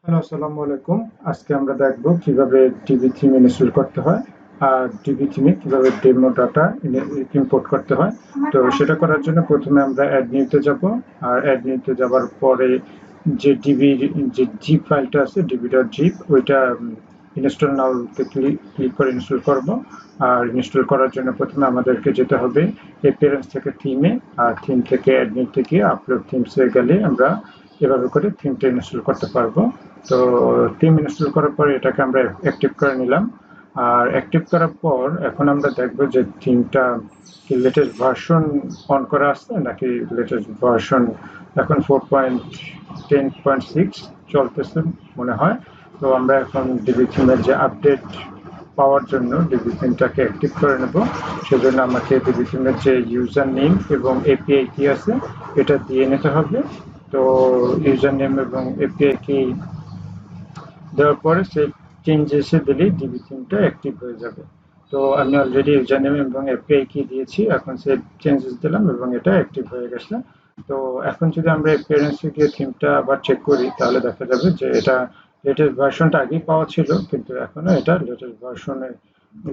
Hello, আসসালামু আলাইকুম। আজকে আমরা দেখব কিভাবে ডিবি থিম ইনস্টল করতে হয় আর ডিবি থিমে কিভাবে ডেমো ডাটা ইম্পোর্ট করতে হয়। তো সেটা করার জন্য প্রথমে আমরা অ্যাড নিউতে যাব। আর অ্যাড নিউতে যাওয়ার পরে যে ডিবির যে জিপ ফাইলটা আছে divi.zip ওইটা ইনস্টল নাওতে ক্লিক করে ইনস্টল করব। আর ইনস্টল করার জন্য প্রথমে আমাদেরকে যেতে হবে অ্যাপিয়ারেন্স থেকে থিমে, আর থিম থেকে অ্যাড নিউতে গিয়ে আপলোড থিমসে গেলে আমরা এভাবে করে থিমটা ইনস্টল করতে পারবো। তো থিম ইনস্টল করার পরে এটাকে আমরা অ্যাক্টিভ করে নিলাম। আর অ্যাক্টিভ করার পর এখন আমরা দেখবো যে থিমটা কি লেটেস্ট ভার্সন অন করা আছে নাকি লেটেস্ট ভার্সন এখন 4.10.6 চলতেছে মনে হয়। তো আমরা এখন ডিবি থিমের যে আপডেট পাওয়ার জন্য ডিবি থিমটাকে অ্যাক্টিভ করে নেব। সেজন্য আমাকে ডিবি থিমের যে ইউজার নেম এবং এপিআই কি আছে এটা দিয়ে নিতে হবে। তো ইউজার নেম এবং এপিআই কি দেওয়ার পরে সেই চেঞ্জেসে দিলেই ডিবি থিমটা অ্যাক্টিভ হয়ে যাবে। তো আমি অলরেডি ইউজার নেম এবং এপিআই কি দিয়েছি, এখন সেই চেঞ্জেস দিলাম এবং এটা অ্যাক্টিভ হয়ে গেছে। তো এখন যদি আমরা অ্যাপিয়ারেন্সে গিয়ে থিমটা আবার চেক করি তাহলে দেখা যাবে যে এটা লেটেস্ট ভার্সনটা আগেই পাওয়া ছিল, কিন্তু এখনো এটা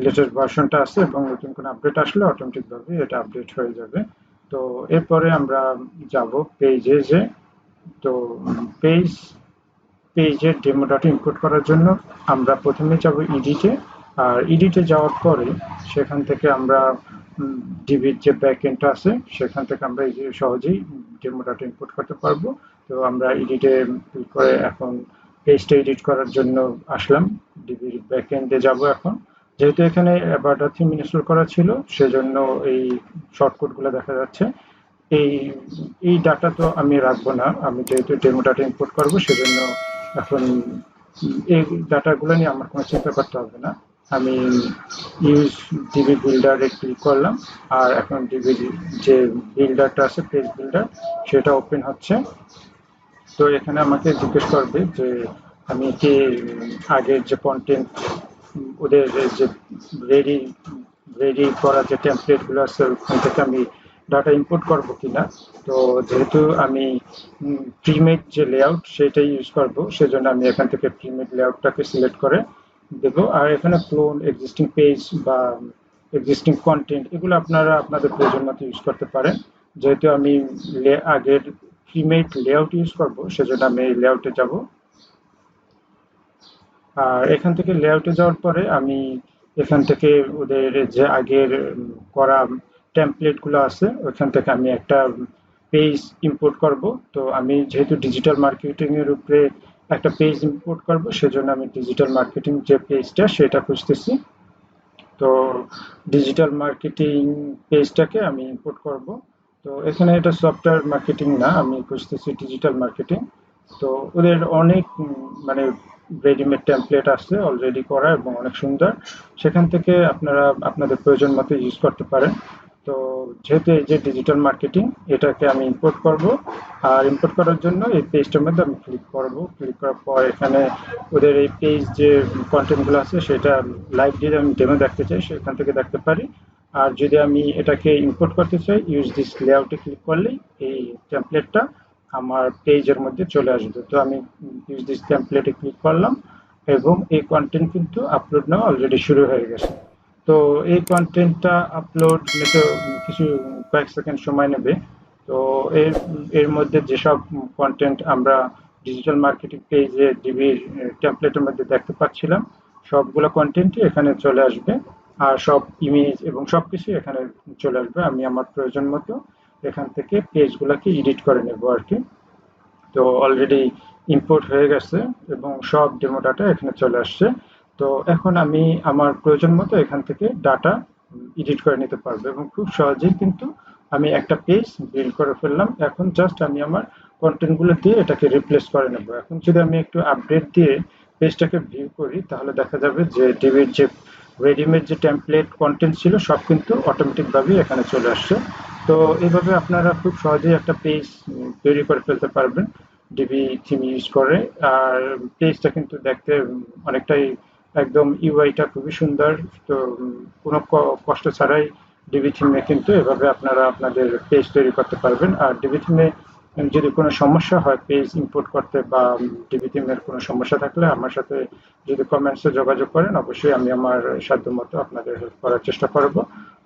লেটেস্ট ভার্সনটা আছে এবং নতুন কোনো আপডেট আসলে অটোমেটিকভাবে এটা আপডেট হয়ে যাবে। তো এরপরে আমরা যাব পেজে। তো পেজ পেজের ডেমো ডাটা ইম্পোর্ট করার জন্য আমরা প্রথমে যাব ইডিটে। আর ইডিটে যাওয়ার পরে সেখান থেকে আমরা ডিবির যে ব্যাকএন্ডটা আছে সেখান থেকে আমরা এই যে সহজেই ডেমো ডাটা ইম্পোর্ট করতে পারবো। তো আমরা ইডিটে ক্লিক করে এখন পেজটা এডিট করার জন্য আসলাম। ডিবির ব্যাকএন্ডে যাব এখন। যেহেতু এখানে অ্যাবাউট থিম ইনস্টল করা ছিল সেজন্য এই শর্টকাটগুলো দেখা যাচ্ছে। এই এই ডাটা তো আমি রাখবো না, আমি যেহেতু ডেমো ডাটা ইম্পোর্ট করবো সেজন্য এখন এই ডাটাগুলো নিয়ে আমার কোনো চিন্তা করতে হবে না। আমি ইউজ ডিবি বিল্ডারে ক্লিক করলাম। আর এখন ডিবির যে বিল্ডারটা আছে পেজ বিল্ডার সেটা ওপেন হচ্ছে। তো এখানে আমাকে জিজ্ঞেস করবে যে আমি কি আগের যে কন্টেন্ট ওদের যে রেডি রেডি করা যে টেমপ্লেটগুলো আছে ওখান থেকে আমি ডাটা ইম্পোর্ট করবো কিনা। তো যেহেতু আমি প্রিমেড যে লেআউট সেটাই ইউজ করব সেজন্য আমি এখান থেকে প্রিমেড লেআউটটাকে সিলেক্ট করে দেবো। আর এখানে ক্লোন এক্সিস্টিং পেজ বা এক্সিস্টিং কন্টেন্ট এগুলো আপনারা আপনাদের প্রয়োজন মতো ইউজ করতে পারেন। যেহেতু আমি আগের প্রিমেড লেআউট ইউজ করব সেজন্য আমি এই লেআউটে যাব। আর এখান থেকে লেআউটে যাওয়ার পরে আমি এখান থেকে ওদের যে আগের করা টেমপ্লেটগুলো আছে ওখান থেকে আমি একটা পেজ ইম্পোর্ট করব। তো আমি যেহেতু ডিজিটাল মার্কেটিং এর উপরে একটা পেজ ইম্পোর্ট করব সেজন্য আমি ডিজিটাল মার্কেটিং যে পেজটা সেটা খুঁজতেছি। তো ডিজিটাল মার্কেটিং পেজটাকে আমি ইম্পোর্ট করব। তো এখানে এটা সফটওয়্যার মার্কেটিং না, আমি খুঁজতেছি ডিজিটাল মার্কেটিং। তো ওদের অনেক মানে রেডিমেড টেমপ্লেট আছে অলরেডি করা এবং অনেক সুন্দর। সেখান থেকে আপনারা আপনাদের প্রয়োজন মতো ইউজ করতে পারেন। তো যেহেতু এই যে ডিজিটাল মার্কেটিং এটাকে আমি ইম্পোর্ট করব। আর ইম্পোর্ট করার জন্য এই পেজটার মধ্যে আমি ক্লিক করব। ক্লিক করার পর এখানে ওদের এই পেজ যে কন্টেন্টগুলো আছে সেটা লাইভ যদি আমি ডেমো দেখতে চাই সেখান থেকে দেখতে পারি। আর যদি আমি এটাকে ইম্পোর্ট করতে চাই ইউজ দিস লেআউটে ক্লিক করলেই এই টেমপ্লেটটা আমার পেজের মধ্যে চলে আসবে। তো আমি ইউজ দিস টেমপ্লেটে ক্লিক করলাম এবং এই কন্টেন্ট কিন্তু আপলোড নেওয়া অলরেডি শুরু হয়ে গেছে। তো এই কন্টেন্টটা আপলোড নিতে কিছু কয়েক সেকেন্ড সময় নেবে। তো এর এর মধ্যে যেসব কন্টেন্ট আমরা ডিজিটাল মার্কেটিং পেজে ডিবির টেমপ্লেটের মধ্যে দেখতে পাচ্ছিলাম সবগুলো কন্টেন্টই এখানে চলে আসবে। আর সব ইমেজ এবং সবকিছু এখানে চলে আসবে। আমি আমার প্রয়োজন মতো এখান থেকে পেজগুলোকে এডিট করে নেব আর কি। তো অলরেডি ইম্পোর্ট হয়ে গেছে এবং সব ডেমো ডাটা এখানে চলে আসছে। তো এখন আমি আমার প্রয়োজন মতো এখান থেকে ডাটা এডিট করে নিতে পারবো এবং খুব সহজেই কিন্তু আমি একটা পেজ বিল্ড করে ফেললাম। এখন জাস্ট আমি আমার কন্টেন্টগুলো দিয়ে এটাকে রিপ্লেস করে নেব। এখন যদি আমি একটু আপডেট দিয়ে পেজটাকে ভিউ করি তাহলে দেখা যাবে যে ডিবির যে রেডিমেড যে টেমপ্লেট কন্টেন্ট ছিল সব কিন্তু অটোমেটিকভাবেই এখানে চলে আসছে। তো এইভাবে আপনারা খুব সহজেই একটা পেজ তৈরি করে ফেলতে পারবেন ডিবি থিম ইউজ করে। আর পেজটা কিন্তু দেখতে অনেকটাই একদম ইউআইটা খুবই সুন্দর। তো কোনো কষ্ট ছাড়াই ডিবি থিমে কিন্তু এভাবে আপনারা আপনাদের পেজ তৈরি করতে পারবেন। আর ডিবি থিমে যদি কোনো সমস্যা হয় পেজ ইম্পোর্ট করতে বা ডিবি থিমের কোনো সমস্যা থাকলে আমার সাথে যদি কমেন্টসে যোগাযোগ করেন, অবশ্যই আমি আমার সাধ্যমতো আপনাদের হেল্প করার চেষ্টা করব।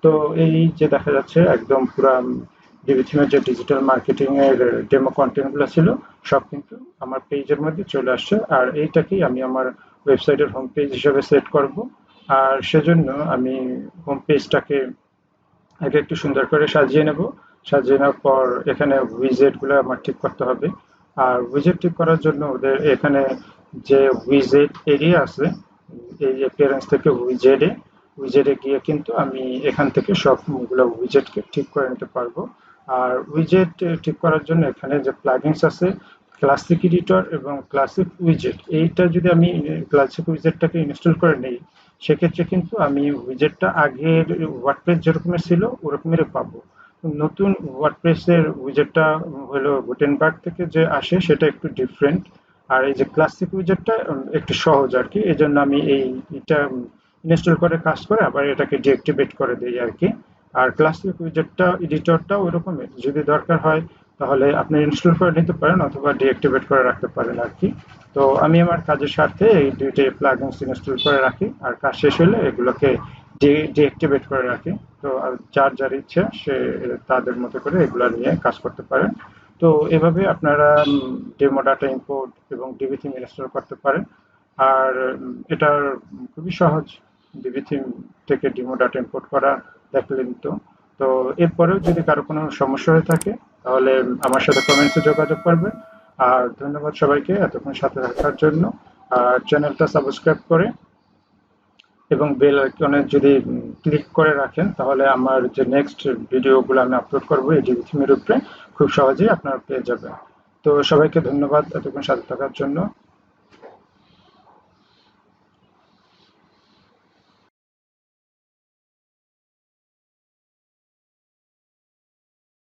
তো এই যে দেখা যাচ্ছে একদম পুরা ডিবি থিমের যে ডিজিটাল মার্কেটিং এর ডেমো কন্টেন্ট গুলো ছিল সব কিন্তু আমার পেজের মধ্যে চলে আসছে, আর এইটাকেই আমি আমার ওয়েবসাইটের হোম পেজ হিসেবে সেট করব। আর সেজন্য আমি হোম পেজটাকে আগে একটু সুন্দর করে সাজিয়ে নেব। সাজিয়ে নেওয়ার পর এখানে উইজেট গুলো আমার ঠিক করতে হবে। আর উইজেট ঠিক করার জন্য ওদের এখানে যে উইজেট এরিয়া আছে, এই যে প্যারেন্টস থেকে উইজেটে উইজেটে গিয়ে কিন্তু আমি এখান থেকে সবগুলো উইজেটকে ঠিক করে নিতে পারবো। আর উইজেট ঠিক করার জন্য এখানে যে প্লাগইনস আছে, ক্লাসিক এডিটর এবং ক্লাসিক উইজেট, এইটা যদি আমি ক্লাসিক উইজেটটাকে ইনস্টল করে নিই সেক্ষেত্রে কিন্তু আমি উইজেটটা আগের ওয়ার্ডপ্রেস যেরকমের ছিল ওরকমেরই পাবো। নতুন ওয়ার্ডপ্রেসের উইজেটটা হলো গুটেনবার্গ থেকে যে আসে সেটা একটু ডিফারেন্ট। আর এই যে ক্লাসিক উইজেটটা একটু সহজ আর কি, এই জন্য আমি এটা ইনস্টল করে কাজ করে আবার এটাকে ডিঅ্যাক্টিভেট করে দিই আর কি। আর ক্লাসিক উইজেটটা এডিটরটা ওইরকমই, যদি দরকার হয় তাহলে আপনি ইনস্টল করে নিতে পারেন অথবা ডিঅ্যাক্টিভেট করে রাখতে পারেন আর কি। তো আমি আমার কাজের স্বার্থে এই দুইটা প্লাগইনস ইনস্টল করে রাখি, আর কাজ শেষ হলে এগুলোকে ডিঅ্যাক্টিভেট করে রাখি। তো যার যার ইচ্ছা সে তাদের মতো করে এগুলো নিয়ে কাজ করতে পারেন। তো এভাবে আপনারা ডেমো ডাটা ইম্পোর্ট এবং ডিবি থিম ইনস্টল করতে পারেন। আর এটা খুবই সহজ ডিবি থিম থেকে ডেমো ডাটা ইম্পোর্ট করা, দেখলেন তো। তো এরপরেও যদি কারো কোনো সমস্যা হয়ে থাকে তাহলে আমার সাথে কমেন্টসে যোগাযোগ করবেন। আর ধন্যবাদ সবাইকে এতক্ষণ সাথে থাকার জন্য। আর চ্যানেলটা সাবস্ক্রাইব করে এবং বেল আইকনে যদি ক্লিক করে রাখেন তাহলে আমার যে নেক্সট ভিডিওগুলো আমি আপলোড করবো এই ডিবি থিমের উপরে খুব সহজেই আপনারা পেয়ে যাবেন। তো সবাইকে ধন্যবাদ এতক্ষণ সাথে থাকার জন্য।